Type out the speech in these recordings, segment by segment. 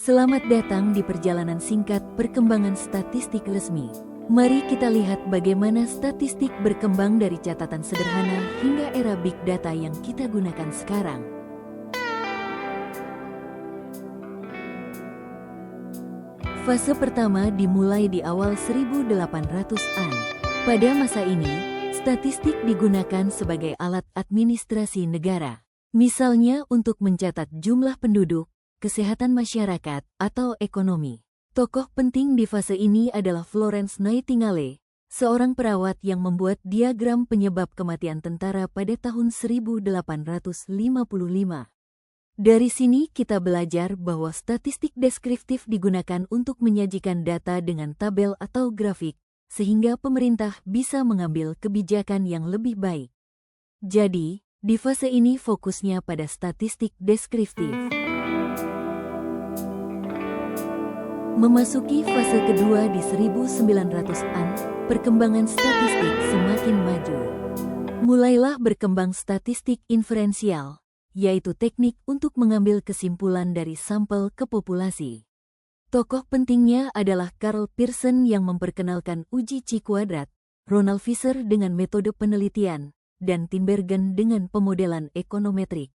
Selamat datang di perjalanan singkat perkembangan statistik resmi. Mari kita lihat bagaimana statistik berkembang dari catatan sederhana hingga era big data yang kita gunakan sekarang. Fase pertama dimulai di awal 1800-an. Pada masa ini, statistik digunakan sebagai alat administrasi negara. Misalnya untuk mencatat jumlah penduduk, kesehatan masyarakat, atau ekonomi. Tokoh penting di fase ini adalah Florence Nightingale, seorang perawat yang membuat diagram penyebab kematian tentara pada tahun 1855. Dari sini kita belajar bahwa statistik deskriptif digunakan untuk menyajikan data dengan tabel atau grafik, sehingga pemerintah bisa mengambil kebijakan yang lebih baik. Jadi, di fase ini fokusnya pada statistik deskriptif. Memasuki fase kedua di 1900-an, perkembangan statistik semakin maju. Mulailah berkembang statistik inferensial, yaitu teknik untuk mengambil kesimpulan dari sampel ke populasi. Tokoh pentingnya adalah Karl Pearson yang memperkenalkan uji Chi kuadrat, Ronald Fisher dengan metode penelitian, dan Tinbergen dengan pemodelan ekonometrik.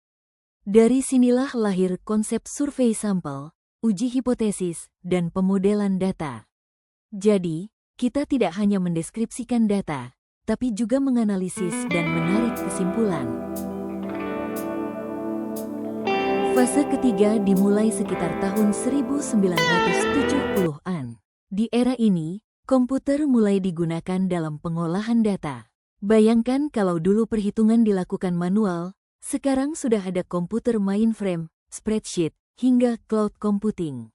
Dari sinilah lahir konsep survei sampel, uji hipotesis, dan pemodelan data. Jadi, kita tidak hanya mendeskripsikan data, tapi juga menganalisis dan menarik kesimpulan. Fase ketiga dimulai sekitar tahun 1970-an. Di era ini, komputer mulai digunakan dalam pengolahan data. Bayangkan kalau dulu perhitungan dilakukan manual, sekarang sudah ada komputer mainframe, spreadsheet, hingga cloud computing.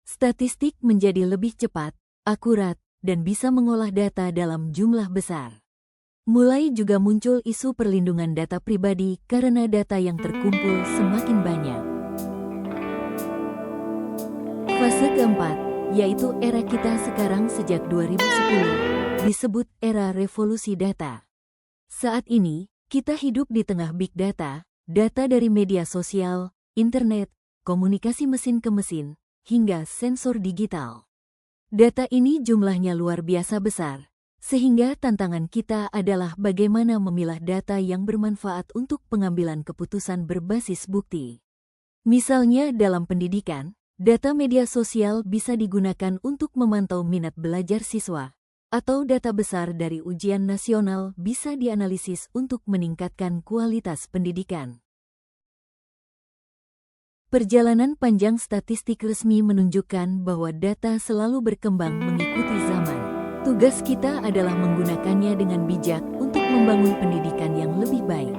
Statistik menjadi lebih cepat, akurat, dan bisa mengolah data dalam jumlah besar. Mulai juga muncul isu perlindungan data pribadi karena data yang terkumpul semakin banyak. Fase keempat, yaitu era kita sekarang sejak 2010, disebut era revolusi data. Saat ini, kita hidup di tengah big data, data dari media sosial, internet, komunikasi mesin ke mesin, hingga sensor digital. Data ini jumlahnya luar biasa besar, sehingga tantangan kita adalah bagaimana memilah data yang bermanfaat untuk pengambilan keputusan berbasis bukti. Misalnya dalam pendidikan, data media sosial bisa digunakan untuk memantau minat belajar siswa, atau data besar dari ujian nasional bisa dianalisis untuk meningkatkan kualitas pendidikan. Perjalanan panjang statistik resmi menunjukkan bahwa data selalu berkembang mengikuti zaman. Tugas kita adalah menggunakannya dengan bijak untuk membangun pendidikan yang lebih baik.